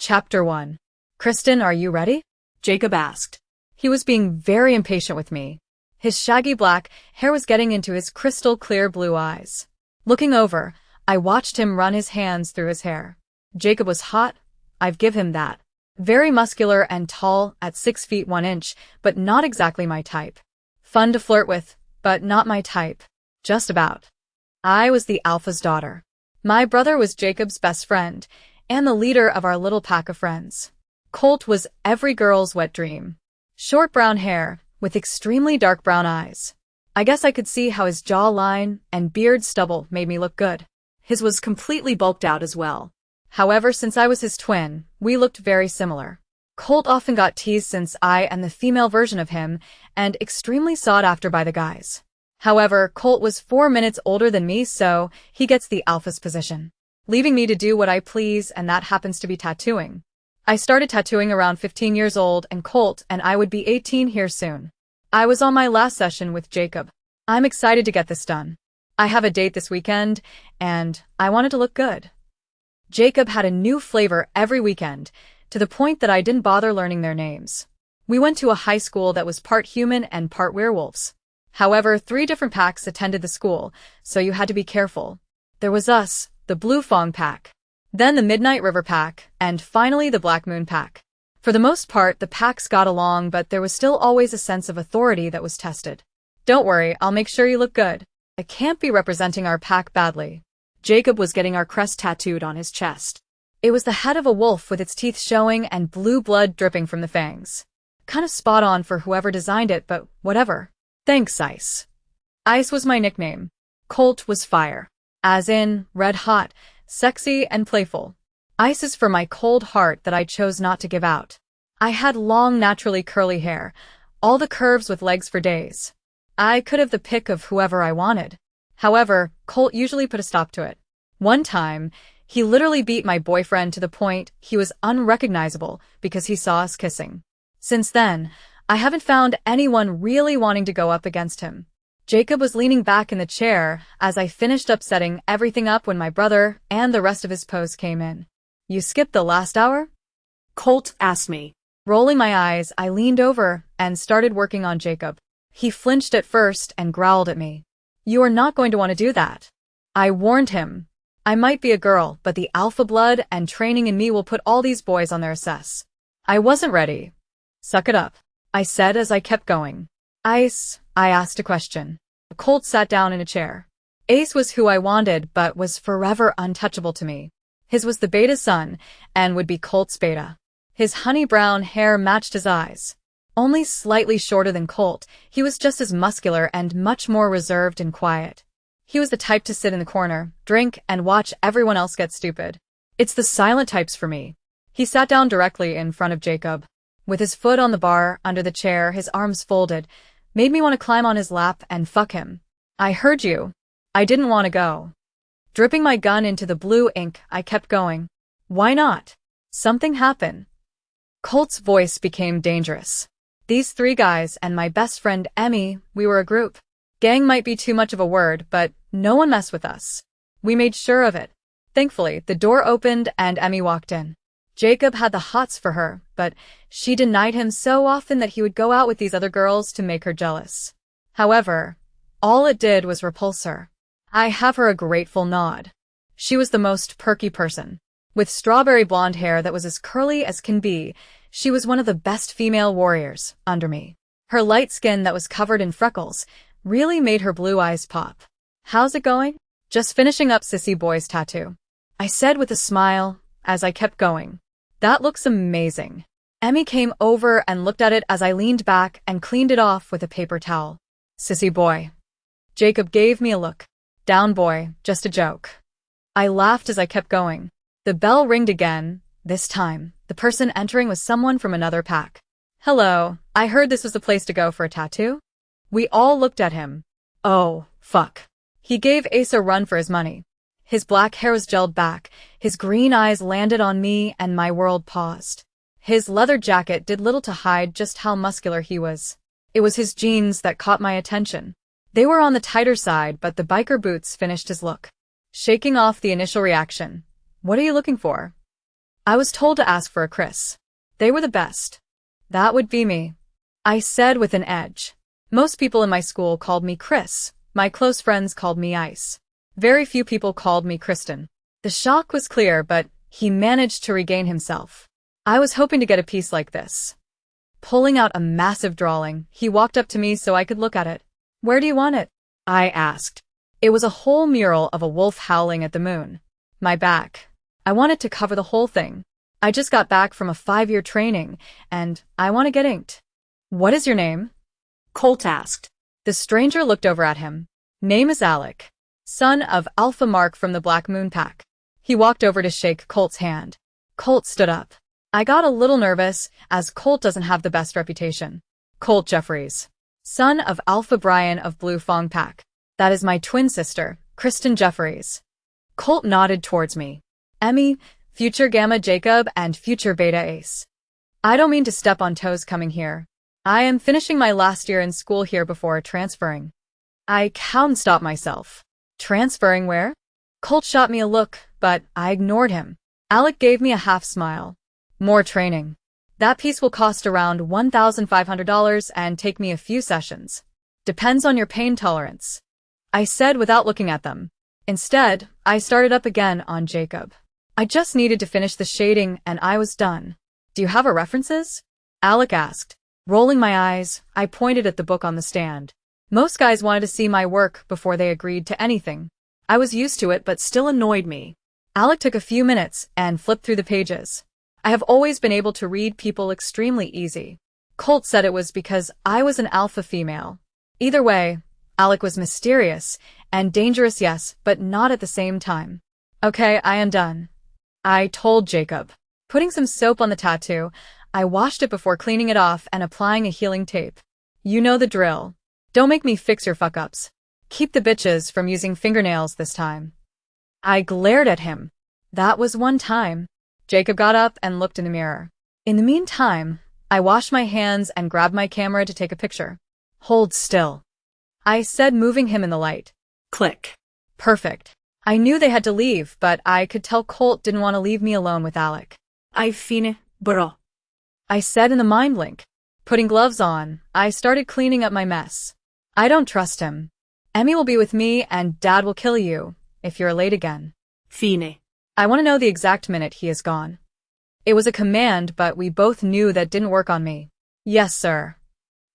Chapter 1. Kristen, are you ready? Jacob asked. He was being very impatient with me. His shaggy black hair was getting into his crystal clear blue eyes. Looking over, I watched him run his hands through his hair. Jacob was hot, I've give him that. Very muscular and tall at 6 feet 1 inch, but not exactly my type. Fun to flirt with, but not my type. Just about. I was the alpha's daughter. My brother was Jacob's best friend, and the leader of our little pack of friends. Colt was every girl's wet dream. Short brown hair, with extremely dark brown eyes. I guess I could see how his jawline and beard stubble made me look good. His was completely bulked out as well. However, since I was his twin, we looked very similar. Colt often got teased since I am the female version of him, and extremely sought after by the guys. However, Colt was 4 minutes older than me, so he gets the alpha's position, leaving me to do what I please, and that happens to be tattooing. I started tattooing around 15 years old, and Colt and I would be 18 here soon. I was on my last session with Jacob. I'm excited to get this done. I have a date this weekend, and I wanted to look good. Jacob had a new flavor every weekend, to the point that I didn't bother learning their names. We went to a high school that was part human and part werewolves. However, 3 different packs attended the school, so you had to be careful. There was us, the Blue Fong pack, then the Midnight River pack, and finally the Black Moon pack. For the most part, the packs got along, but there was still always a sense of authority that was tested. Don't worry, I'll make sure you look good. I can't be representing our pack badly. Jacob was getting our crest tattooed on his chest. It was the head of a wolf with its teeth showing and blue blood dripping from the fangs. Kind of spot on for whoever designed it, but whatever. Thanks, Ice. Ice was my nickname. Colt was Fire. As in, red hot, sexy, and playful. Ice is for my cold heart that I chose not to give out. I had long, naturally curly hair, all the curves with legs for days. I could have the pick of whoever I wanted. However, Colt usually put a stop to it. One time, he literally beat my boyfriend to the point he was unrecognizable because he saw us kissing. Since then, I haven't found anyone really wanting to go up against him. Jacob was leaning back in the chair as I finished up setting everything up when my brother and the rest of his post came in. You skipped the last hour? Colt asked me. Rolling my eyes, I leaned over and started working on Jacob. He flinched at first and growled at me. You are not going to want to do that. I warned him. I might be a girl, but the alpha blood and training in me will put all these boys on their assess. I wasn't ready. Suck it up, I said as I kept going. Ice, I asked a question. Colt sat down in a chair. Ace was who I wanted, but was forever untouchable to me. His was the beta son, and would be Colt's beta. His honey brown hair matched his eyes. Only slightly shorter than Colt, he was just as muscular and much more reserved and quiet. He was the type to sit in the corner, drink, and watch everyone else get stupid. It's the silent types for me. He sat down directly in front of Jacob. With his foot on the bar, under the chair, his arms folded, made me want to climb on his lap and fuck him. I heard you. I didn't want to go. Dripping my gun into the blue ink, I kept going. Why not? Something happened. Colt's voice became dangerous. These 3 guys and my best friend Emmy, we were a group. Gang might be too much of a word, but no one messed with us. We made sure of it. Thankfully, the door opened and Emmy walked in. Jacob had the hots for her, but she denied him so often that he would go out with these other girls to make her jealous. However, all it did was repulse her. I have her a grateful nod. She was the most perky person. With strawberry blonde hair that was as curly as can be, she was one of the best female warriors, under me. Her light skin that was covered in freckles really made her blue eyes pop. How's it going? Just finishing up Sissy Boy's tattoo, I said with a smile as I kept going. That looks amazing. Emmy came over and looked at it as I leaned back and cleaned it off with a paper towel. Sissy Boy. Jacob gave me a look. Down boy, just a joke. I laughed as I kept going. The bell ringed again. This time, the person entering was someone from another pack. Hello, I heard this was the place to go for a tattoo? We all looked at him. Oh, fuck. He gave Ace a run for his money. His black hair was gelled back, his green eyes landed on me, and my world paused. His leather jacket did little to hide just how muscular he was. It was his jeans that caught my attention. They were on the tighter side, but the biker boots finished his look. Shaking off the initial reaction. What are you looking for? I was told to ask for a Chris. They were the best. That would be me, I said with an edge. Most people in my school called me Chris. My close friends called me Ice. Very few people called me Kristen. The shock was clear, but he managed to regain himself. I was hoping to get a piece like this. Pulling out a massive drawing, he walked up to me so I could look at it. Where do you want it? I asked. It was a whole mural of a wolf howling at the moon. My back. I wanted to cover the whole thing. I just got back from a 5-year training, and I want to get inked. What is your name? Colt asked. The stranger looked over at him. Name is Alec, son of Alpha Mark from the Black Moon Pack. He walked over to shake Colt's hand. Colt stood up. I got a little nervous, as Colt doesn't have the best reputation. Colt Jefferys, son of Alpha Brian of Blue Fong Pack. That is my twin sister, Kristen Jefferys. Colt nodded towards me. Emmy, future Gamma Jacob, and future Beta Ace. I don't mean to step on toes coming here. I am finishing my last year in school here before transferring. I can't stop myself. Transferring where? Colt shot me a look, but I ignored him. Alec gave me a half smile. More training. That piece will cost around $1,500 and take me a few sessions. Depends on your pain tolerance, I said without looking at them. Instead, I started up again on Jacob. I just needed to finish the shading and I was done. Do you have a references? Alec asked. Rolling my eyes, I pointed at the book on the stand. Most guys wanted to see my work before they agreed to anything. I was used to it but still annoyed me. Alec took a few minutes and flipped through the pages. I have always been able to read people extremely easy. Colt said it was because I was an alpha female. Either way, Alec was mysterious and dangerous, yes, but not at the same time. Okay, I am done, I told Jacob. Putting some soap on the tattoo, I washed it before cleaning it off and applying a healing tape. You know the drill. Don't make me fix your fuck-ups. Keep the bitches from using fingernails this time. I glared at him. That was one time. Jacob got up and looked in the mirror. In the meantime, I washed my hands and grabbed my camera to take a picture. Hold still, I said, moving him in the light. Click. Perfect. I knew they had to leave, but I could tell Colt didn't want to leave me alone with Alec. Fine, bro, I said in the mind link. Putting gloves on, I started cleaning up my mess. I don't trust him. Emmy will be with me and Dad will kill you if you're late again. Fine. I want to know the exact minute he is gone. It was a command, but we both knew that didn't work on me. Yes, sir,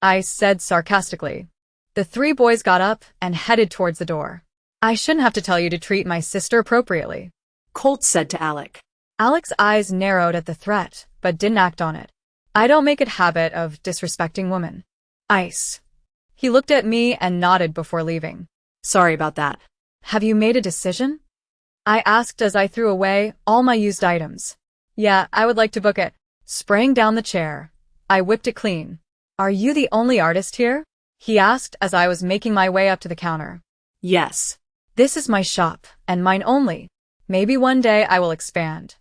I said sarcastically. The 3 boys got up and headed towards the door. I shouldn't have to tell you to treat my sister appropriately, Colt said to Alec. Alec's eyes narrowed at the threat, but didn't act on it. I don't make it a habit of disrespecting women. Ice. He looked at me and nodded before leaving. Sorry about that. Have you made a decision? I asked as I threw away all my used items. Yeah, I would like to book it. Spraying down the chair, I whipped it clean. Are you the only artist here? He asked as I was making my way up to the counter. Yes. This is my shop, and mine only. Maybe one day I will expand.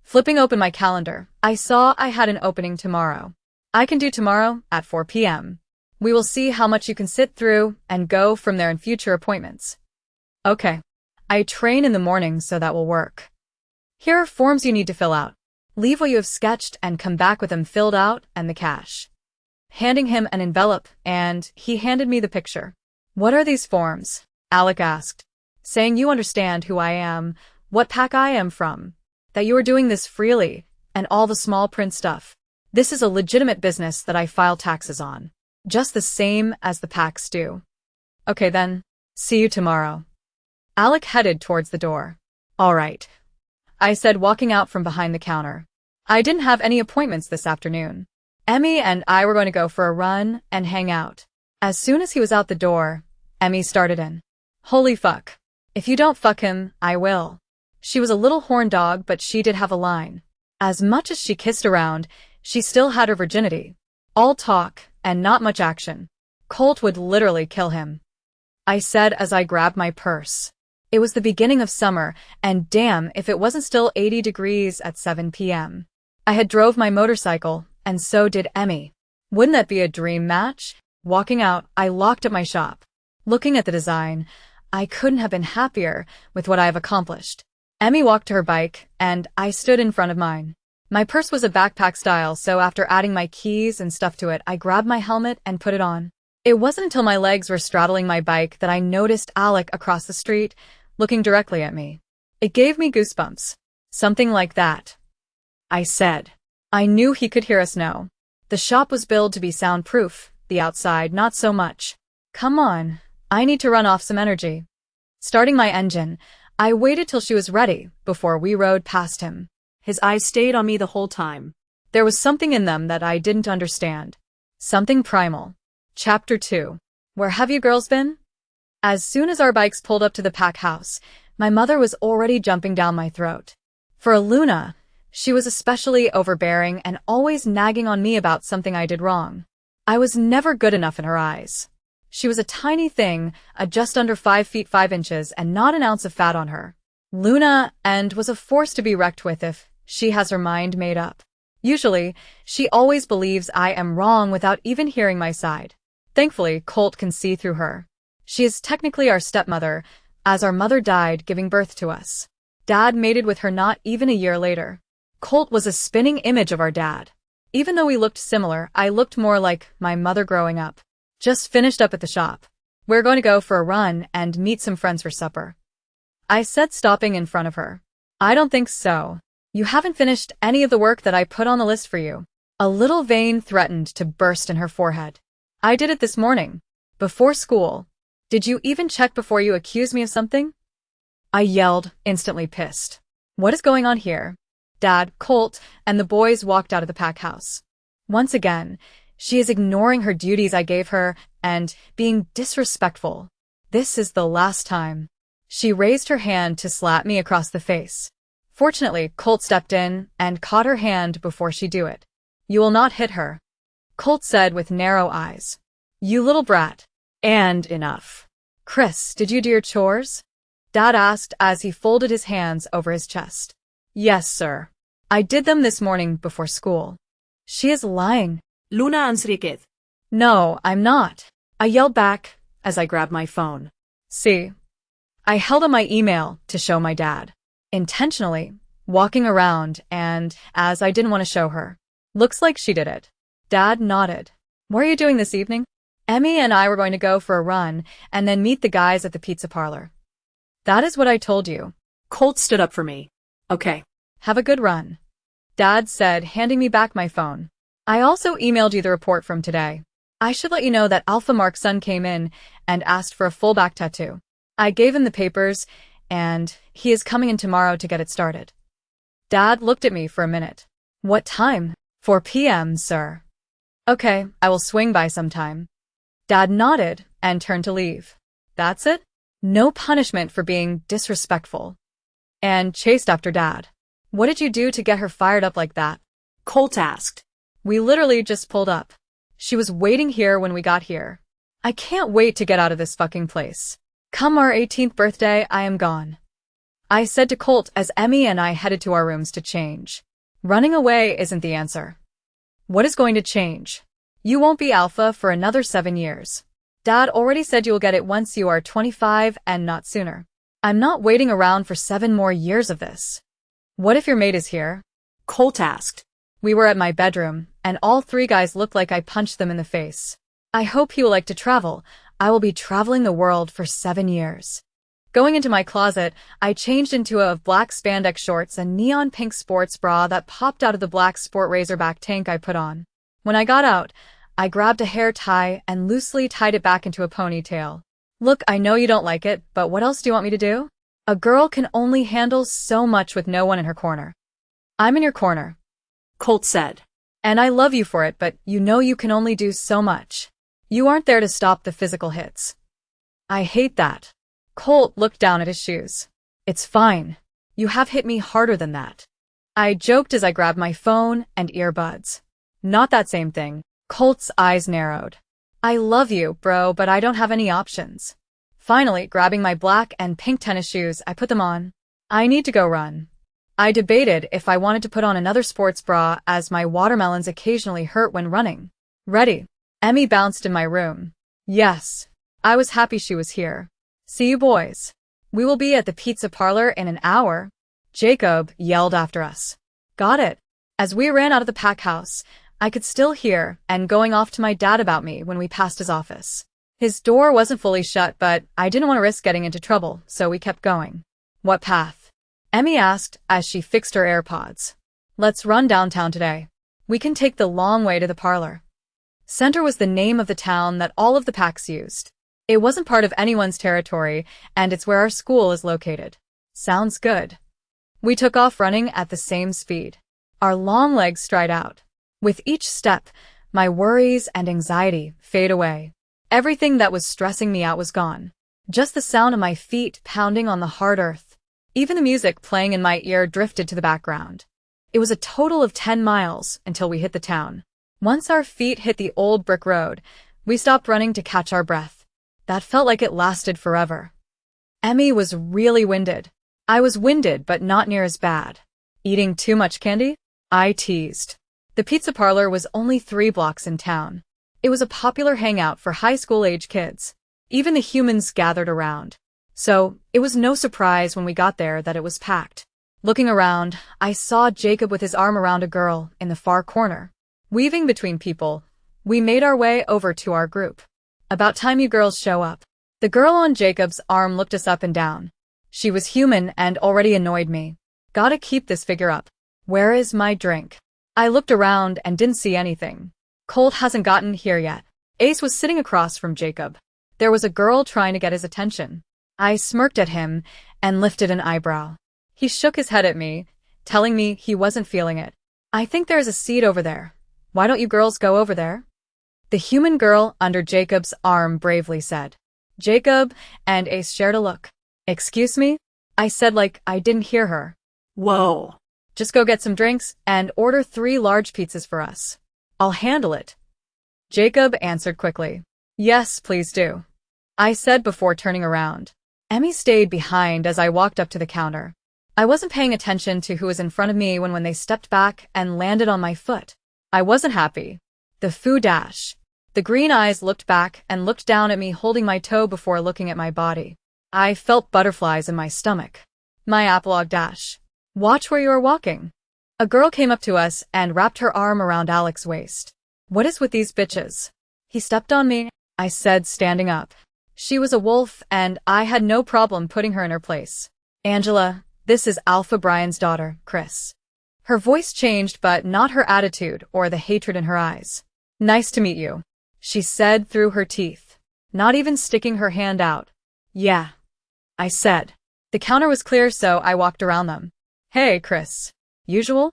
Flipping open my calendar, I saw I had an opening tomorrow. I can do tomorrow at 4 p.m. We will see how much you can sit through and go from there in future appointments. Okay. I train in the morning, so that will work. Here are forms you need to fill out. Leave what you have sketched and come back with them filled out and the cash. Handing him an envelope, and he handed me the picture. What are these forms? Alec asked. Saying you understand who I am, what pack I am from, that you are doing this freely, and all the small print stuff. This is a legitimate business that I file taxes on, just the same as the packs do. Okay then, see you tomorrow. Alec headed towards the door. All right, I said, walking out from behind the counter. I didn't have any appointments this afternoon. Emmy and I were going to go for a run and hang out. As soon as he was out the door, Emmy started in. Holy fuck. If you don't fuck him, I will. She was a little horn dog, but she did have a line. As much as she kissed around, she still had her virginity. All talk and not much action. Colt would literally kill him, I said as I grabbed my purse. It was the beginning of summer, and damn if it wasn't still 80 degrees at 7 p.m. I had drove my motorcycle, and so did Emmy. Wouldn't that be a dream match? Walking out, I locked up my shop. Looking at the design, I couldn't have been happier with what I have accomplished. Emmy walked to her bike, and I stood in front of mine. My purse was a backpack style, so after adding my keys and stuff to it, I grabbed my helmet and put it on. It wasn't until my legs were straddling my bike that I noticed Alec across the street, looking directly at me. It gave me goosebumps. Something like that. I said. I knew he could hear us now. The shop was billed to be soundproof, the outside not so much. Come on, I need to run off some energy. Starting my engine, I waited till she was ready before we rode past him. His eyes stayed on me the whole time. There was something in them that I didn't understand. Something primal. Chapter 2. Where have you girls been? As soon as our bikes pulled up to the pack house, my mother was already jumping down my throat. For Luna, she was especially overbearing and always nagging on me about something I did wrong. I was never good enough in her eyes. She was a tiny thing, just under 5 feet 5 inches, and not an ounce of fat on her. Luna and was a force to be reckoned with if she has her mind made up. Usually, she always believes I am wrong without even hearing my side. Thankfully, Colt can see through her. She is technically our stepmother, as our mother died giving birth to us. Dad mated with her not even a year later. Colt was a spinning image of our dad. Even though we looked similar, I looked more like my mother growing up. Just finished up at the shop. We're going to go for a run and meet some friends for supper. I said, stopping in front of her. I don't think so. You haven't finished any of the work that I put on the list for you. A little vein threatened to burst in her forehead. I did it this morning. Before school. Did you even check before you accuse me of something? I yelled, instantly pissed. What is going on here? Dad, Colt, and the boys walked out of the pack house. Once again, she is ignoring her duties I gave her and being disrespectful. This is the last time. She raised her hand to slap me across the face. Fortunately, Colt stepped in and caught her hand before she do it. You will not hit her, Colt said with narrow eyes. You little brat. And enough. Chris, did you do your chores? Dad asked as he folded his hands over his chest. Yes, sir. I did them this morning before school. She is lying. Luna Ansriquez. No, I'm not. I yelled back as I grabbed my phone. See? I held up my email to show my dad. Intentionally, walking around and as I didn't want to show her. Looks like she did it. Dad nodded. What are you doing this evening? Emmy and I were going to go for a run and then meet the guys at the pizza parlor. That is what I told you. Colt stood up for me. Okay. Have a good run. Dad said, handing me back my phone. I also emailed you the report from today. I should let you know that Alpha Mark's son came in and asked for a full back tattoo. I gave him the papers, and he is coming in tomorrow to get it started. Dad looked at me for a minute. What time? 4 p.m., sir. Okay, I will swing by sometime. Dad nodded and turned to leave. That's it? No punishment for being disrespectful. And chased after Dad. What did you do to get her fired up like that? Colt asked. We literally just pulled up. She was waiting here when we got here. I can't wait to get out of this fucking place. Come our 18th birthday, I am gone. I said to Colt as Emmy and I headed to our rooms to change. Running away isn't the answer. What is going to change? You won't be Alpha for another 7 years. Dad already said you'll get it once you are 25 and not sooner. I'm not waiting around for 7 more years of this. What if your mate is here? Colt asked. We were at my bedroom, and all 3 guys looked like I punched them in the face. I hope he will like to travel. I will be traveling the world for 7 years. Going into my closet, I changed into a black spandex shorts and neon pink sports bra that popped out of the black sport razorback tank I put on. When I got out, I grabbed a hair tie and loosely tied it back into a ponytail. Look, I know you don't like it, but what else do you want me to do? A girl can only handle so much with no one in her corner. I'm in your corner, Colt said. And I love you for it, but you know you can only do so much. You aren't there to stop the physical hits. I hate that. Colt looked down at his shoes. It's fine. You have hit me harder than that. I joked as I grabbed my phone and earbuds. Not that same thing. Colt's eyes narrowed. I love you, bro, but I don't have any options. Finally, grabbing my black and pink tennis shoes, I put them on. I need to go run. I debated if I wanted to put on another sports bra as my watermelons occasionally hurt when running. Ready? Emmy bounced in my room. Yes. I was happy she was here. See you boys. We will be at the pizza parlor in an hour. Jacob yelled after us. Got it. As we ran out of the pack house, I could still hear and going off to my dad about me when we passed his office. His door wasn't fully shut, but I didn't want to risk getting into trouble, so we kept going. What path? Emmy asked as she fixed her AirPods. Let's run downtown today. We can take the long way to the parlor. Center was the name of the town that all of the packs used. It wasn't part of anyone's territory, and it's where our school is located. Sounds good. We took off running at the same speed. Our long legs stride out. With each step, my worries and anxiety fade away. Everything that was stressing me out was gone. Just the sound of my feet pounding on the hard earth. Even the music playing in my ear drifted to the background. It was a total of 10 miles until we hit the town. Once our feet hit the old brick road, we stopped running to catch our breath. That felt like it lasted forever. Emmy was really winded. I was winded, but not near as bad. Eating too much candy? I teased. The pizza parlor was only 3 blocks in town. It was a popular hangout for high school-age kids. Even the humans gathered around. So, it was no surprise when we got there that it was packed. Looking around, I saw Jacob with his arm around a girl in the far corner. Weaving between people, we made our way over to our group. About time you girls show up. The girl on Jacob's arm looked us up and down. She was human and already annoyed me. Gotta keep this figure up. Where is my drink? I looked around and didn't see anything. Colt hasn't gotten here yet. Ace was sitting across from Jacob. There was a girl trying to get his attention. I smirked at him and lifted an eyebrow. He shook his head at me, telling me he wasn't feeling it. I think there's a seat over there. Why don't you girls go over there? The human girl under Jacob's arm bravely said. Jacob and Ace shared a look. Excuse me? I said like I didn't hear her. Whoa. Just go get some drinks and order 3 large pizzas for us. I'll handle it. Jacob answered quickly. Yes, please do. I said before turning around. Emmy stayed behind as I walked up to the counter. I wasn't paying attention to who was in front of me when they stepped back and landed on my foot. I wasn't happy. The foo dash. The green eyes looked back and looked down at me holding my toe before looking at my body. I felt butterflies in my stomach. My apologue dash. Watch where you are walking. A girl came up to us and wrapped her arm around Alec's waist. What is with these bitches? He stepped on me, I said, standing up. She was a wolf and I had no problem putting her in her place. Angela, this is Alpha Brian's daughter, Chris. Her voice changed, but not her attitude or the hatred in her eyes. Nice to meet you, she said through her teeth, not even sticking her hand out. Yeah, I said. The counter was clear, so I walked around them. Hey, Chris. Usual?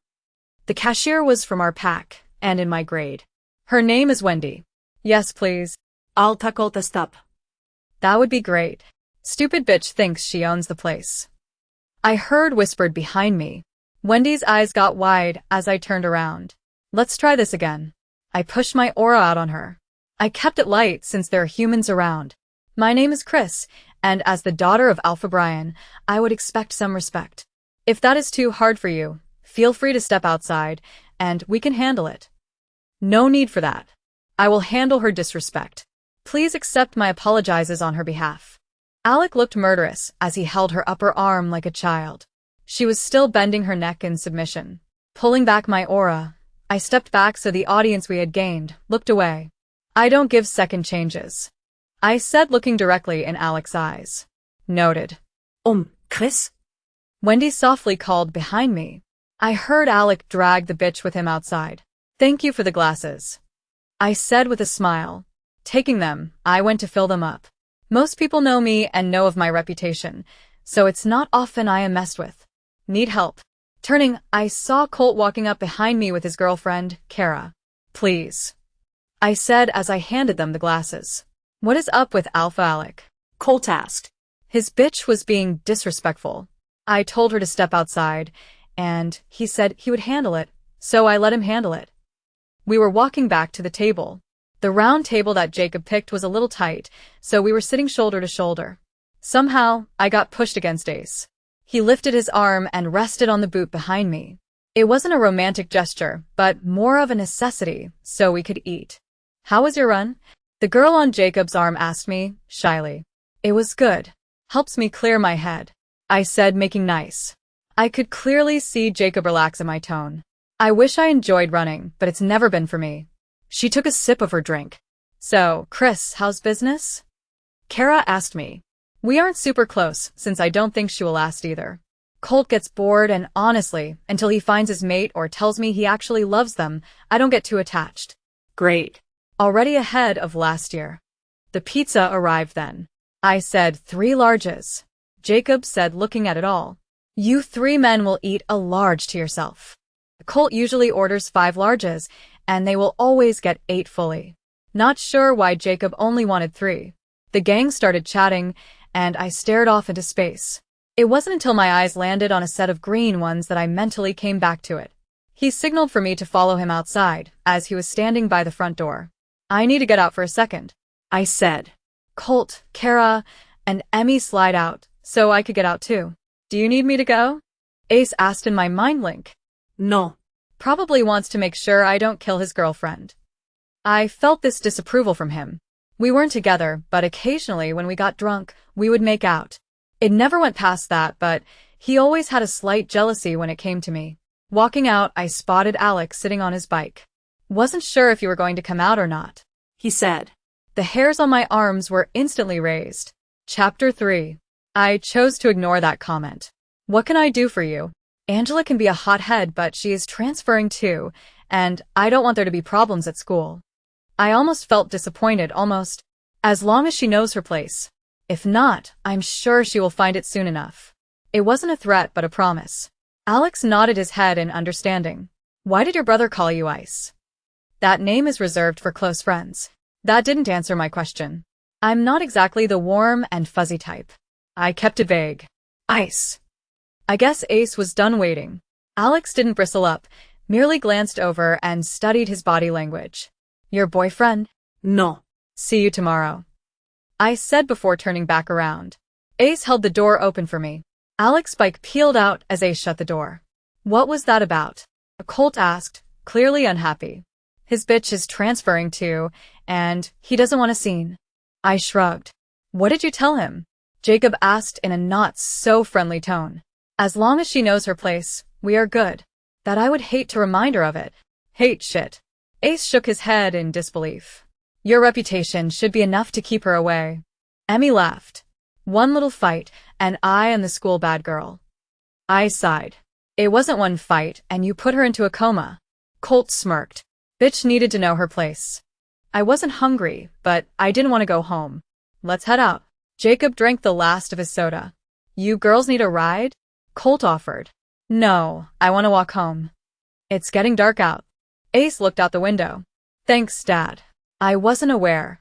The cashier was from our pack and in my grade. Her name is Wendy. Yes, please. I'll tackle the stop. That would be great. Stupid bitch thinks she owns the place. I heard whispered behind me. Wendy's eyes got wide as I turned around. Let's try this again. I pushed my aura out on her. I kept it light since there are humans around. My name is Chris, and as the daughter of Alpha Brian, I would expect some respect. If that is too hard for you, feel free to step outside, and we can handle it. No need for that. I will handle her disrespect. Please accept my apologizes on her behalf. Alec looked murderous as he held her upper arm like a child. She was still bending her neck in submission. Pulling back my aura, I stepped back so the audience we had gained looked away. I don't give second changes, I said, looking directly in Alec's eyes. Noted. Chris? Wendy softly called behind me. I heard Alec drag the bitch with him outside. Thank you for the glasses, I said with a smile. Taking them, I went to fill them up. Most people know me and know of my reputation, so it's not often I am messed with. Need help? Turning, I saw Colt walking up behind me with his girlfriend, Kara. Please, I said as I handed them the glasses. What is up with Alpha Alec? Colt asked. His bitch was being disrespectful. I told her to step outside, and he said he would handle it, so I let him handle it. We were walking back to the table. The round table that Jacob picked was a little tight, so we were sitting shoulder to shoulder. Somehow, I got pushed against Ace. He lifted his arm and rested on the boot behind me. It wasn't a romantic gesture, but more of a necessity, so we could eat. How was your run? The girl on Jacob's arm asked me, shyly. It was good. Helps me clear my head, I said, making nice. I could clearly see Jacob relax at my tone. I wish I enjoyed running, but it's never been for me. She took a sip of her drink. So, Chris, how's business? Kara asked me. We aren't super close, since I don't think she will last either. Colt gets bored and honestly, until he finds his mate or tells me he actually loves them, I don't get too attached. Great. Already ahead of last year. The pizza arrived then. I said 3 larges. Jacob said looking at it all. You 3 men will eat a large to yourself. Colt usually orders 5 larges, and they will always get 8 fully. Not sure why Jacob only wanted 3. The gang started chatting, and I stared off into space. It wasn't until my eyes landed on a set of green ones that I mentally came back to it. He signaled for me to follow him outside, as he was standing by the front door. I need to get out for a second, I said. Colt, Kara, and Emmy slide out, so I could get out too. Do you need me to go? Ace asked in my mind link. No. Probably wants to make sure I don't kill his girlfriend. I felt this disapproval from him. We weren't together, but occasionally when we got drunk, we would make out. It never went past that, but he always had a slight jealousy when it came to me. Walking out, I spotted Alec sitting on his bike. Wasn't sure if you were going to come out or not, he said. The hairs on my arms were instantly raised. Chapter 3. I chose to ignore that comment. What can I do for you? Angela can be a hothead, but she is transferring too, and I don't want there to be problems at school. I almost felt disappointed, almost. As long as she knows her place. If not, I'm sure she will find it soon enough. It wasn't a threat, but a promise. Alex nodded his head in understanding. Why did your brother call you Ice? That name is reserved for close friends. That didn't answer my question. I'm not exactly the warm and fuzzy type. I kept it vague. Ice. I guess Ace was done waiting. Alex didn't bristle up, merely glanced over and studied his body language. Your boyfriend? No. See you tomorrow, I said before turning back around. Ace held the door open for me. Alex's bike peeled out as Ace shut the door. What was that about? Colt asked, clearly unhappy. His bitch is transferring too, and he doesn't want a scene. I shrugged. What did you tell him? Jacob asked in a not-so-friendly tone. As long as she knows her place, we are good. That I would hate to remind her of it. Hate shit. Ace shook his head in disbelief. Your reputation should be enough to keep her away. Emmy laughed. One little fight, and I am the school bad girl. I sighed. It wasn't one fight, and you put her into a coma. Colt smirked. Bitch needed to know her place. I wasn't hungry, but I didn't want to go home. Let's head out. Jacob drank the last of his soda. You girls need a ride? Colt offered. No, I want to walk home. It's getting dark out. Ace looked out the window. Thanks, Dad. I wasn't aware.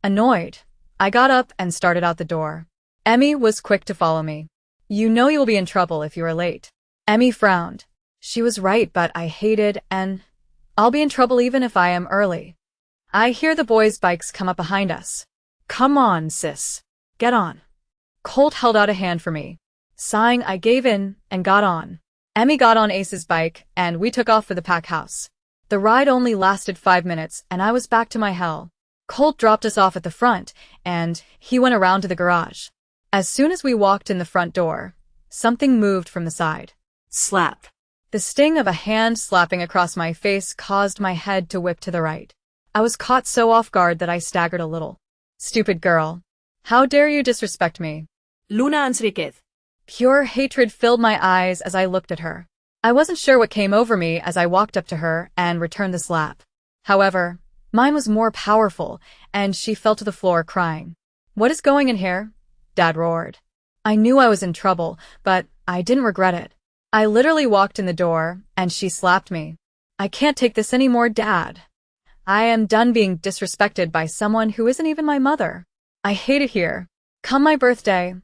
Annoyed, I got up and started out the door. Emmy was quick to follow me. You know you'll be in trouble if you are late. Emmy frowned. She was right, but I hated and I'll be in trouble even if I am early. I hear the boys' bikes come up behind us. Come on, sis. Get on. Colt held out a hand for me. Sighing, I gave in and got on. Emmy got on Ace's bike, and we took off for the pack house. The ride only lasted 5 minutes, and I was back to my hell. Colt dropped us off at the front, and he went around to the garage. As soon as we walked in the front door, something moved from the side. Slap. The sting of a hand slapping across my face caused my head to whip to the right. I was caught so off guard that I staggered a little. Stupid girl. How dare you disrespect me? Luna Enriquez. Pure hatred filled my eyes as I looked at her. I wasn't sure what came over me as I walked up to her and returned the slap. However, mine was more powerful, and she fell to the floor crying. What is going in here? Dad roared. I knew I was in trouble, but I didn't regret it. I literally walked in the door, and she slapped me. I can't take this anymore, Dad. I am done being disrespected by someone who isn't even my mother. I hate it here. Come my birthday,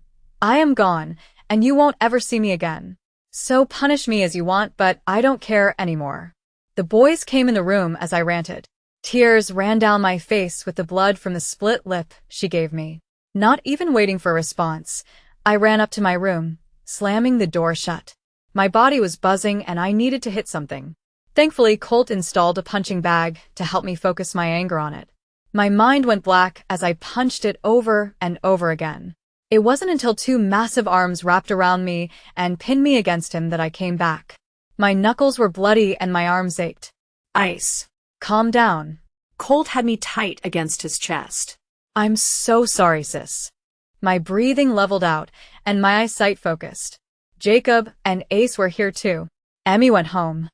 I am gone, and you won't ever see me again. So punish me as you want, but I don't care anymore. The boys came in the room as I ranted. Tears ran down my face with the blood from the split lip she gave me. Not even waiting for a response, I ran up to my room, slamming the door shut. My body was buzzing and I needed to hit something. Thankfully, Colt installed a punching bag to help me focus my anger on it. My mind went black as I punched it over and over again. It wasn't until two massive arms wrapped around me and pinned me against him that I came back. My knuckles were bloody and my arms ached. Ice. Calm down. Colt had me tight against his chest. I'm so sorry, sis. My breathing leveled out and my eyesight focused. Jacob and Ace were here too. Emmy went home.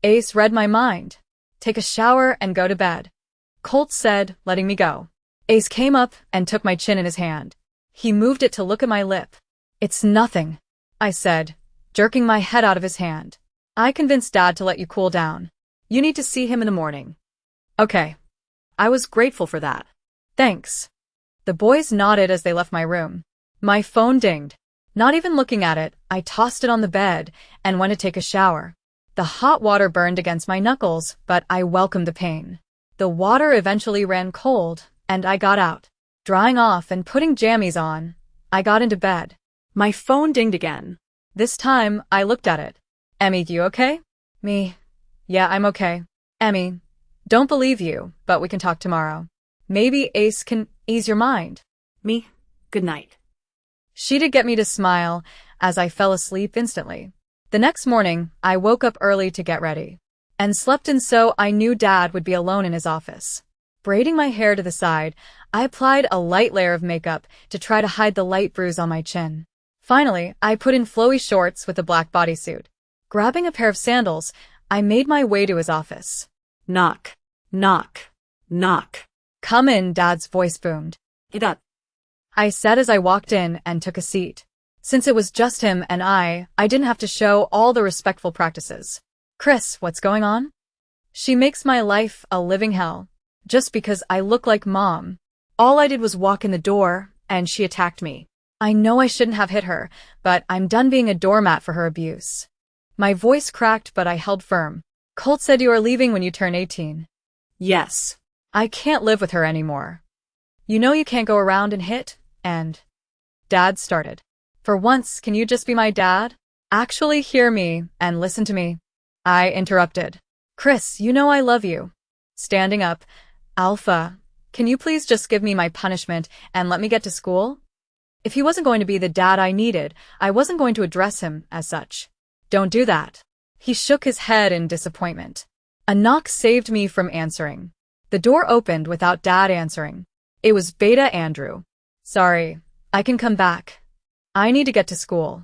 Ace read my mind. Take a shower and go to bed. Colt said, letting me go. Ace came up and took my chin in his hand. He moved it to look at my lip. It's nothing, I said, jerking my head out of his hand. I convinced Dad to let you cool down. You need to see him in the morning. Okay. I was grateful for that. Thanks. The boys nodded as they left my room. My phone dinged. Not even looking at it, I tossed it on the bed and went to take a shower. The hot water burned against my knuckles, but I welcomed the pain. The water eventually ran cold, and I got out. Drying off and putting jammies on, I got into bed. My phone dinged again. This time, I looked at it. Emmy, you okay? Me. Yeah, I'm okay. Emmy, don't believe you, but we can talk tomorrow. Maybe Ace can ease your mind. Me. Good night. She did get me to smile as I fell asleep instantly. The next morning, I woke up early to get ready and slept in so I knew Dad would be alone in his office. Braiding my hair to the side, I applied a light layer of makeup to try to hide the light bruise on my chin. Finally, I put in flowy shorts with a black bodysuit. Grabbing a pair of sandals, I made my way to his office. Knock. Knock. Knock. Come in, Dad's voice boomed. Idat. I said as I walked in and took a seat. Since it was just him and I didn't have to show all the respectful practices. Chris, what's going on? She makes my life a living hell. Just because I look like Mom. All I did was walk in the door, and she attacked me. I know I shouldn't have hit her, but I'm done being a doormat for her abuse. My voice cracked, but I held firm. Colt said you are leaving when you turn 18. Yes. I can't live with her anymore. You know you can't go around and hit, and... Dad started. For once, can you just be my dad? Actually hear me and listen to me. I interrupted. Chris, you know I love you. Standing up. Alpha, can you please just give me my punishment and let me get to school? If he wasn't going to be the dad I needed, I wasn't going to address him as such. Don't do that. He shook his head in disappointment. A knock saved me from answering. The door opened without Dad answering. It was Beta Andrew. Sorry, I can come back. I need to get to school.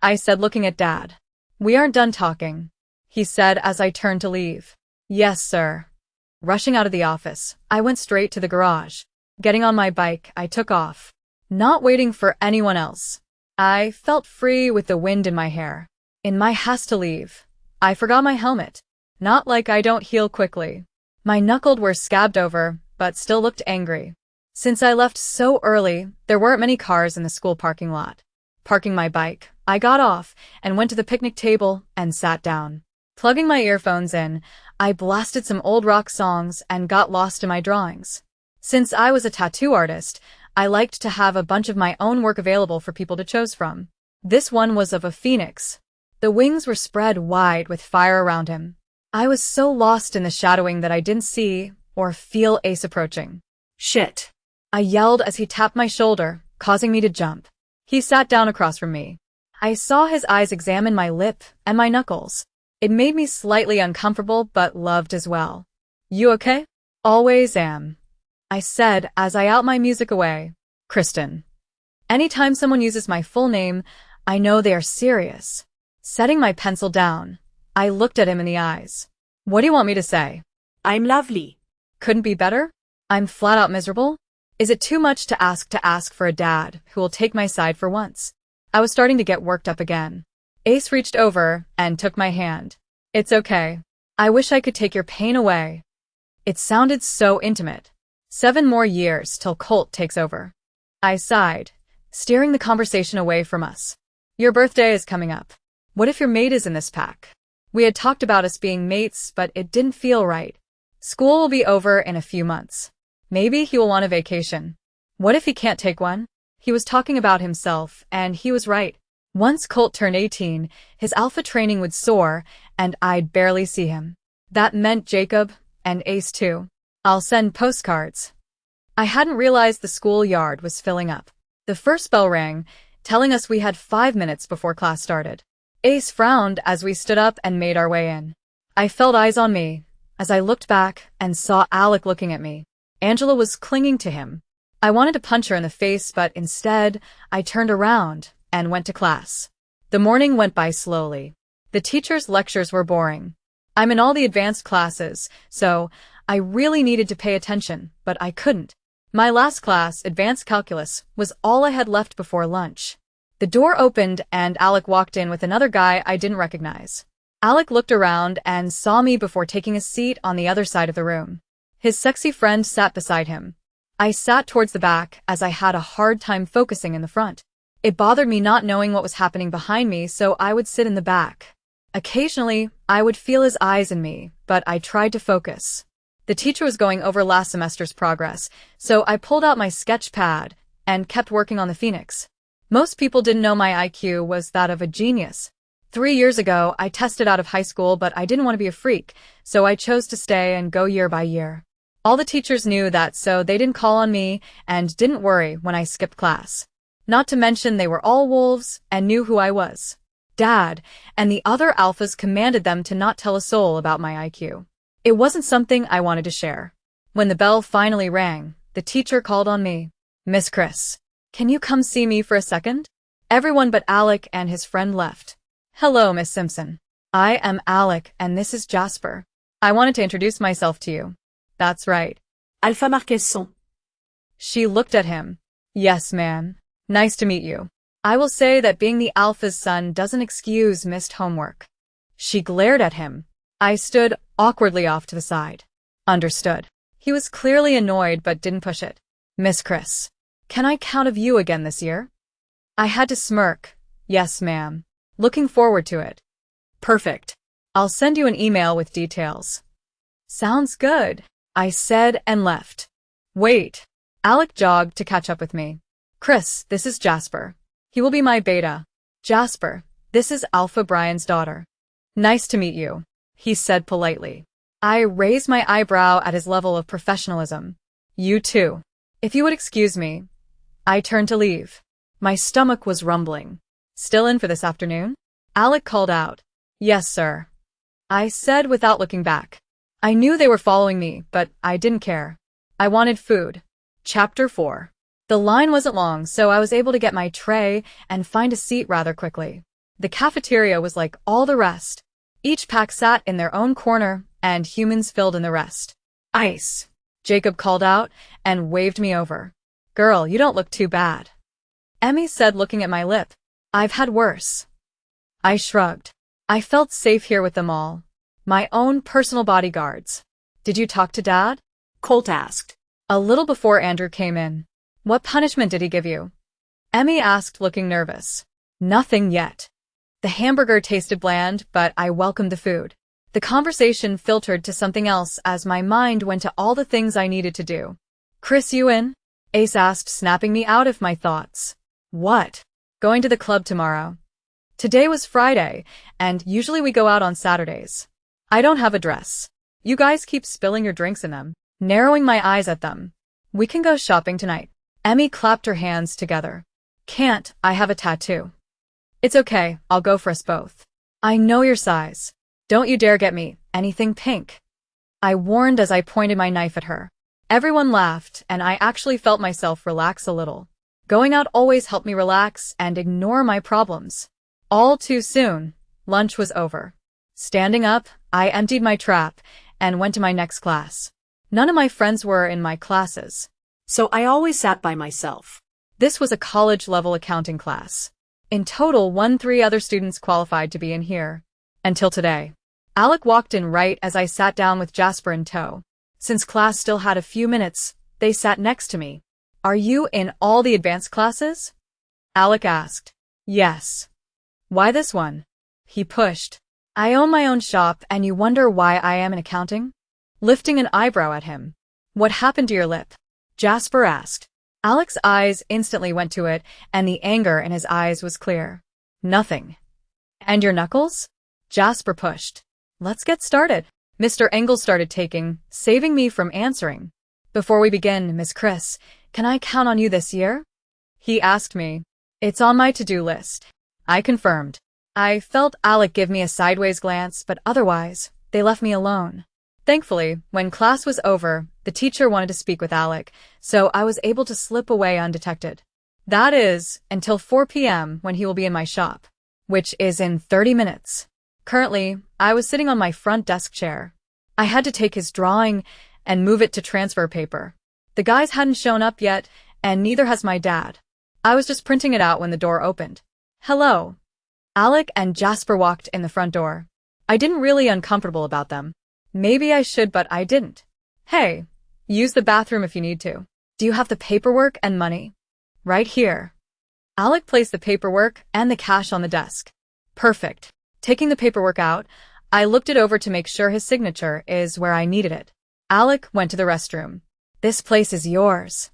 I said, looking at Dad. We aren't done talking, he said as I turned to leave. Yes, sir. Rushing out of the office, I went straight to the garage. Getting on my bike, I took off. Not waiting for anyone else. I felt free with the wind in my hair. In my haste to leave, I forgot my helmet. Not like I don't heal quickly. My knuckles were scabbed over, but still looked angry. Since I left so early, there weren't many cars in the school parking lot. Parking my bike, I got off and went to the picnic table and sat down. Plugging my earphones in, I blasted some old rock songs and got lost in my drawings. Since I was a tattoo artist, I liked to have a bunch of my own work available for people to choose from. This one was of a phoenix. The wings were spread wide with fire around him. I was so lost in the shadowing that I didn't see or feel Ace approaching. Shit. I yelled as he tapped my shoulder, causing me to jump. He sat down across from me. I saw his eyes examine my lip and my knuckles. It made me slightly uncomfortable but loved as well. You okay? Always am, I said as I out my music away. Kristen. Anytime someone uses my full name, I know they are serious. Setting my pencil down, I looked at him in the eyes. What do you want me to say? I'm lovely. Couldn't be better? I'm flat out miserable? Is it too much to ask for a dad who will take my side for once? I was starting to get worked up again. Ace reached over and took my hand. It's okay. I wish I could take your pain away. It sounded so intimate. 7 more years till Colt takes over. I sighed, steering the conversation away from us. Your birthday is coming up. What if your mate is in this pack? We had talked about us being mates, but it didn't feel right. School will be over in a few months. Maybe he will want a vacation. What if he can't take one? He was talking about himself, and he was right. Once Colt turned 18, his alpha training would soar, and I'd barely see him. That meant Jacob, and Ace too. I'll send postcards. I hadn't realized the schoolyard was filling up. The first bell rang, telling us we had 5 minutes before class started. Ace frowned as we stood up and made our way in. I felt eyes on me as I looked back and saw Alec looking at me. Angela was clinging to him. I wanted to punch her in the face, but instead, I turned around and went to class. The morning went by slowly. The teacher's lectures were boring. I'm in all the advanced classes, so I really needed to pay attention, but I couldn't. My last class, advanced calculus, was all I had left before lunch. The door opened and Alec walked in with another guy I didn't recognize. Alec looked around and saw me before taking a seat on the other side of the room. His sexy friend sat beside him. I sat towards the back as I had a hard time focusing in the front. It bothered me not knowing what was happening behind me, so I would sit in the back. Occasionally, I would feel his eyes in me, but I tried to focus. The teacher was going over last semester's progress, so I pulled out my sketch pad and kept working on the phoenix. Most people didn't know my IQ was that of a genius. 3 years ago, I tested out of high school, but I didn't want to be a freak, so I chose to stay and go year by year. All the teachers knew that, so they didn't call on me and didn't worry when I skipped class. Not to mention they were all wolves and knew who I was. Dad and the other alphas commanded them to not tell a soul about my IQ. It wasn't something I wanted to share. When the bell finally rang, the teacher called on me. "Miss Chris, can you come see me for a second?" Everyone but Alec and his friend left. "Hello, Miss Simpson. I am Alec and this is Jasper. I wanted to introduce myself to you." "That's right." Alpha Marquesson. She looked at him. "Yes, ma'am. Nice to meet you. I will say that being the alpha's son doesn't excuse missed homework." She glared at him. I stood awkwardly off to the side. Understood. He was clearly annoyed but didn't push it. "Miss Chris, can I count of you again this year?" I had to smirk. "Yes, ma'am. Looking forward to it." "Perfect. I'll send you an email with details." "Sounds good," I said and left. "Wait." Alec jogged to catch up with me. "Chris, this is Jasper. He will be my beta." "Jasper, this is Alpha Brian's daughter." "Nice to meet you," he said politely. I raised my eyebrow at his level of professionalism. "You too. If you would excuse me." I turned to leave. My stomach was rumbling. "Still in for this afternoon?" Alec called out. "Yes, sir," I said without looking back. I knew they were following me, but I didn't care. I wanted food. Chapter 4. The line wasn't long, so I was able to get my tray and find a seat rather quickly. The cafeteria was like all the rest. Each pack sat in their own corner, and humans filled in the rest. "Ice," Jacob called out and waved me over. "Girl, you don't look too bad," Emmy said, looking at my lip. "I've had worse." I shrugged. I felt safe here with them all. My own personal bodyguards. "Did you talk to Dad?" Colt asked. A little before Andrew came in. "What punishment did he give you?" Emmy asked, looking nervous. "Nothing yet." The hamburger tasted bland, but I welcomed the food. The conversation filtered to something else as my mind went to all the things I needed to do. "Chris, you in?" Ace asked, snapping me out of my thoughts. "What?" "Going to the club tomorrow." Today was Friday, and usually we go out on Saturdays. "I don't have a dress. You guys keep spilling your drinks in them." Narrowing my eyes at them. "We can go shopping tonight." Emmy clapped her hands together. "Can't, I have a tattoo." "It's okay, I'll go for us both." "I know your size. Don't you dare get me anything pink," I warned as I pointed my knife at her. Everyone laughed, and I actually felt myself relax a little. Going out always helped me relax and ignore my problems. All too soon, lunch was over. Standing up, I emptied my trap and went to my next class. None of my friends were in my classes, So I always sat by myself. This was a college-level accounting class. In total, 3 other students qualified to be in here. Until today. Alec walked in right as I sat down with Jasper in tow. Since class still had a few minutes, they sat next to me. "Are you in all the advanced classes?" Alec asked. "Yes." "Why this one?" He pushed. "I own my own shop and you wonder why I am in accounting?" Lifting an eyebrow at him. "What happened to your lip?" Jasper asked. Alec's eyes instantly went to it, and the anger in his eyes was clear. "Nothing." "And your knuckles?" Jasper pushed. "Let's get started." Mr. Engel started taking, saving me from answering. "Before we begin, Miss Chris, can I count on you this year?" He asked me. It's on my to-do list. I confirmed. I felt Alec give me a sideways glance, but otherwise, they left me alone. Thankfully, when class was over, the teacher wanted to speak with Alec, so I was able to slip away undetected. That is, until 4 p.m. when he will be in my shop, which is in 30 minutes. Currently, I was sitting on my front desk chair. I had to take his drawing and move it to transfer paper. The guys hadn't shown up yet, and neither has my dad. I was just printing it out when the door opened. Hello. Alec and Jasper walked in the front door. I didn't really uncomfortable about them. Maybe I should, but I didn't. Hey, use the bathroom if you need to. Do you have the paperwork and money? Right here. Alec placed the paperwork and the cash on the desk. Perfect. Taking the paperwork out, I looked it over to make sure his signature is where I needed it. Alec went to the restroom. This place is yours.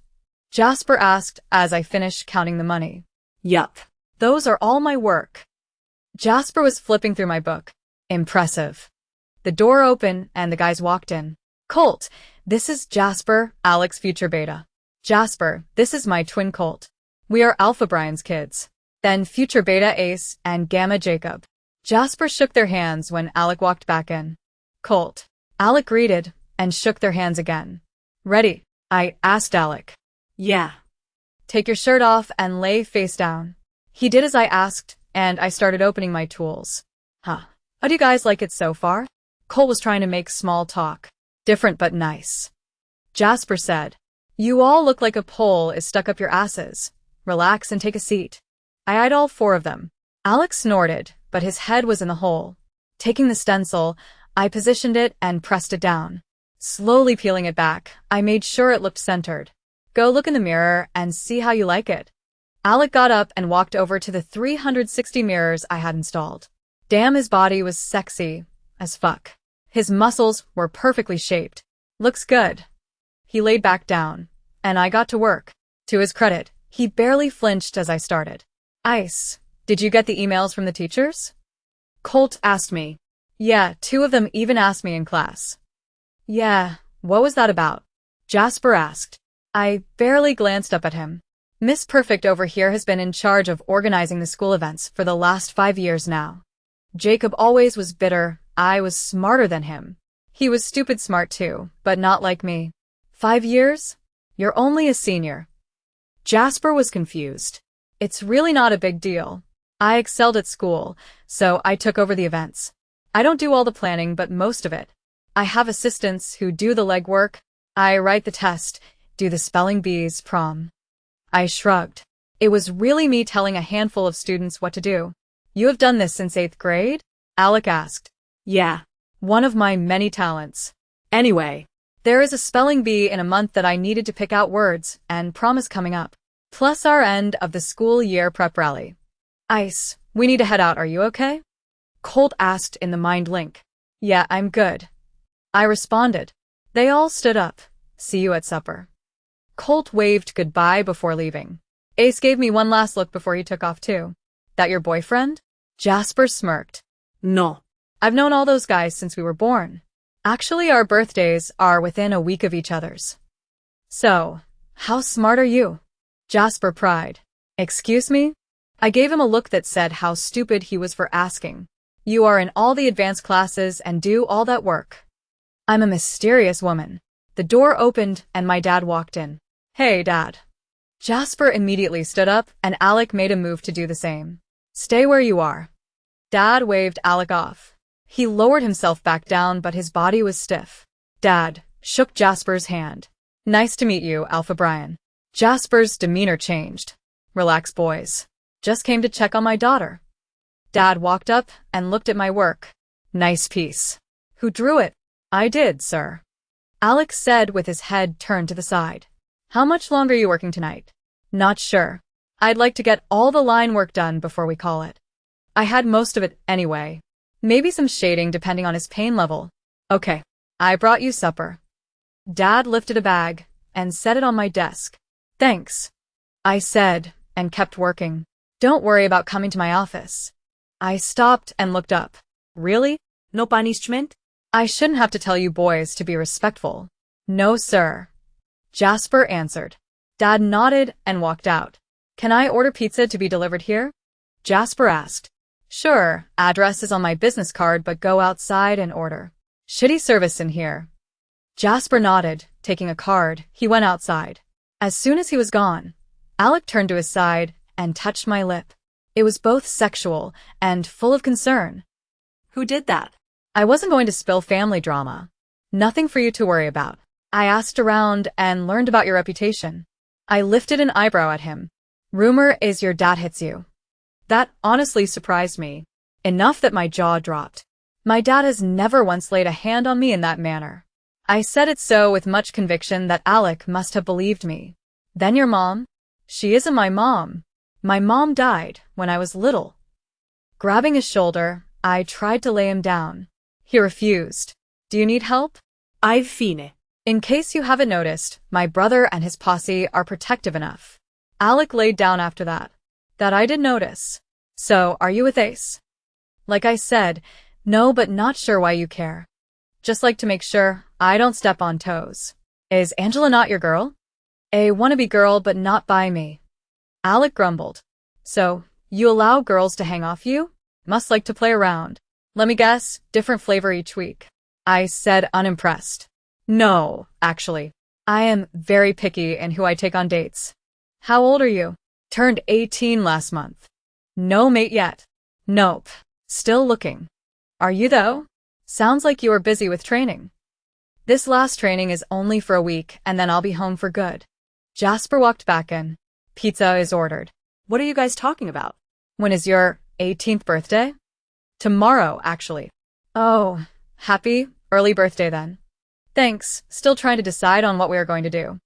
Jasper asked as I finished counting the money. Yup. Those are all my work. Jasper was flipping through my book. Impressive. The door opened and the guys walked in. Colt, this is Jasper, Alec's future beta. Jasper, this is my twin Colt. We are Alpha Brian's kids. Then future beta Ace and Gamma Jacob. Jasper shook their hands when Alec walked back in. Colt. Alec greeted and shook their hands again. Ready? I asked Alec. Yeah. Take your shirt off and lay face down. He did as I asked, and I started opening my tools. Huh. How do you guys like it so far? Cole was trying to make small talk. Different but nice. Jasper said, You all look like a pole is stuck up your asses. Relax and take a seat. I eyed all 4 of them. Alex snorted, but his head was in the hole. Taking the stencil, I positioned it and pressed it down. Slowly peeling it back, I made sure it looked centered. Go look in the mirror and see how you like it. Alec got up and walked over to the 360 mirrors I had installed. Damn, his body was sexy as fuck. His muscles were perfectly shaped. Looks good. He laid back down, and I got to work. To his credit, he barely flinched as I started. Ice, did you get the emails from the teachers? Colt asked me. Yeah, 2 of them even asked me in class. Yeah, what was that about? Jasper asked. I barely glanced up at him. Miss Perfect over here has been in charge of organizing the school events for the last 5 years now. Jacob always was bitter. I was smarter than him. He was stupid smart too, but not like me. 5 years? You're only a senior. Jasper was confused. It's really not a big deal. I excelled at school, so I took over the events. I don't do all the planning, but most of it. I have assistants who do the legwork. I write the test, do the spelling bees, prom. I shrugged. It was really me telling a handful of students what to do. You have done this since 8th grade? Alec asked. Yeah. One of my many talents. Anyway. There is a spelling bee in a month that I needed to pick out words, and prom is coming up. Plus our end of the school year prep rally. Ice, we need to head out, are you okay? Colt asked in the mind link. Yeah, I'm good. I responded. They all stood up. See you at supper. Colt waved goodbye before leaving. Ace gave me one last look before he took off too. That your boyfriend? Jasper smirked. No. I've known all those guys since we were born. Actually, our birthdays are within a week of each other's. So, how smart are you? Jasper pried. Excuse me? I gave him a look that said how stupid he was for asking. You are in all the advanced classes and do all that work. I'm a mysterious woman. The door opened and my dad walked in. Hey, Dad. Jasper immediately stood up and Alec made a move to do the same. Stay where you are. Dad waved Alec off. He lowered himself back down, but his body was stiff. Dad shook Jasper's hand. Nice to meet you, Alpha Brian. Jasper's demeanor changed. Relax, boys. Just came to check on my daughter. Dad walked up and looked at my work. Nice piece. Who drew it? I did, sir. Alec said with his head turned to the side. How much longer are you working tonight? Not sure. I'd like to get all the line work done before we call it. I had most of it anyway. Maybe some shading depending on his pain level. Okay. I brought you supper. Dad lifted a bag and set it on my desk. Thanks. I said and kept working. Don't worry about coming to my office. I stopped and looked up. Really? No punishment? I shouldn't have to tell you boys to be respectful. No, sir. Jasper answered. Dad nodded and walked out. Can I order pizza to be delivered here? Jasper asked. Sure, address is on my business card, but go outside and order. Shitty service in here. Jasper nodded, taking a card. He went outside. As soon as he was gone, Alec turned to his side and touched my lip. It was both sexual and full of concern. Who did that? I wasn't going to spill family drama. Nothing for you to worry about. I asked around and learned about your reputation. I lifted an eyebrow at him. Rumor is your dad hits you. That honestly surprised me. Enough that my jaw dropped. My dad has never once laid a hand on me in that manner. I said it so with much conviction that Alec must have believed me. Then your mom? She isn't my mom. My mom died when I was little. Grabbing his shoulder, I tried to lay him down. He refused. Do you need help? I've fine. In case you haven't noticed, my brother and his posse are protective enough. Alec laid down after that. That I did notice. So, are you with Ace? Like I said, no, but not sure why you care. Just like to make sure I don't step on toes. Is Angela not your girl? A wannabe girl, but not by me. Alec grumbled. So, you allow girls to hang off you? Must like to play around. Let me guess, different flavor each week. I said, unimpressed. No, actually. I am very picky in who I take on dates. How old are you? Turned 18 last month. No mate yet. Nope. Still looking. Are you though? Sounds like you are busy with training. This last training is only for a week and then I'll be home for good. Jasper walked back in. Pizza is ordered. What are you guys talking about? When is your 18th birthday? Tomorrow, actually. Oh, happy early birthday then. Thanks, still trying to decide on what we are going to do.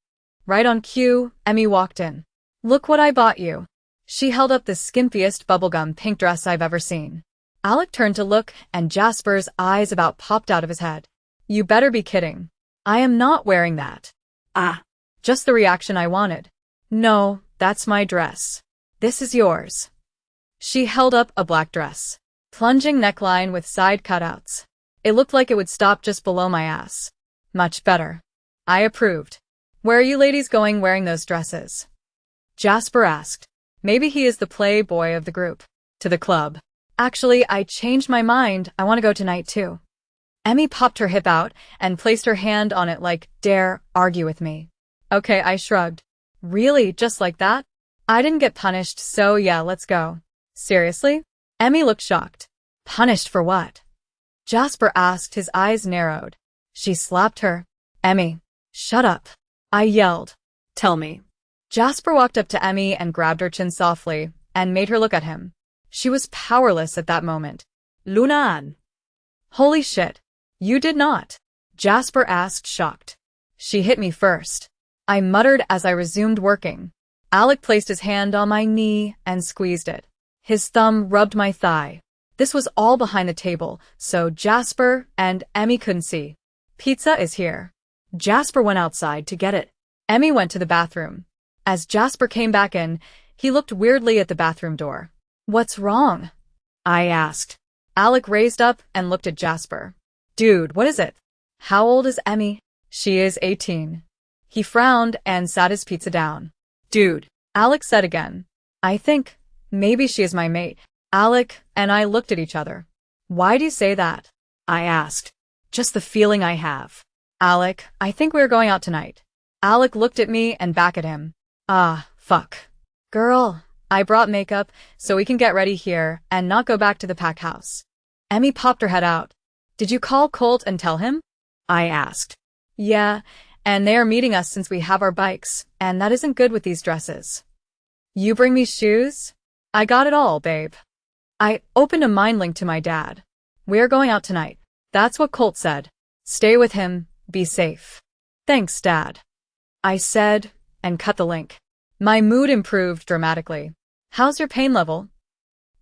Right on cue, Emmy walked in. Look what I bought you. She held up the skimpiest bubblegum pink dress I've ever seen. Alec turned to look, and Jasper's eyes about popped out of his head. You better be kidding. I am not wearing that. Ah. Just the reaction I wanted. No, that's my dress. This is yours. She held up a black dress. Plunging neckline with side cutouts. It looked like it would stop just below my ass. Much better. I approved. Where are you ladies going wearing those dresses? Jasper asked. Maybe he is the playboy of the group. To the club. Actually, I changed my mind. I want to go tonight too. Emmy popped her hip out and placed her hand on it like, dare argue with me. Okay, I shrugged. Really, just like that? I didn't get punished, so yeah, let's go. Seriously? Emmy looked shocked. Punished for what? Jasper asked, his eyes narrowed. She slapped her. Emmy, shut up. I yelled. Tell me. Jasper walked up to Emmy and grabbed her chin softly and made her look at him. She was powerless at that moment. Lunaan. Holy shit. You did not. Jasper asked, shocked. She hit me first. I muttered as I resumed working. Alec placed his hand on my knee and squeezed it. His thumb rubbed my thigh. This was all behind the table, so Jasper and Emmy couldn't see. Pizza is here. Jasper went outside to get it. Emmy went to the bathroom. As Jasper came back in, he looked weirdly at the bathroom door. What's wrong? I asked. Alec raised up and looked at Jasper. Dude, what is it? How old is Emmy? She is 18. He frowned and sat his pizza down. Dude, Alec said again. I think maybe she is my mate. Alec and I looked at each other. Why do you say that? I asked. Just the feeling I have. Alec, I think we're going out tonight. Alec looked at me and back at him. Ah, fuck. Girl, I brought makeup so we can get ready here and not go back to the pack house. Emmy popped her head out. Did you call Colt and tell him? I asked. Yeah, and they are meeting us since we have our bikes, and that isn't good with these dresses. You bring me shoes? I got it all, babe. I opened a mind link to my dad. We're going out tonight. That's what Colt said. Stay with him, be safe. Thanks, Dad. I said, and cut the link. My mood improved dramatically. How's your pain level?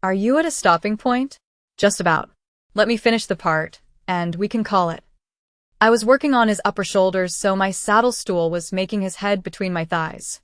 Are you at a stopping point? Just about. Let me finish the part, and we can call it. I was working on his upper shoulders, so my saddle stool was making his head between my thighs.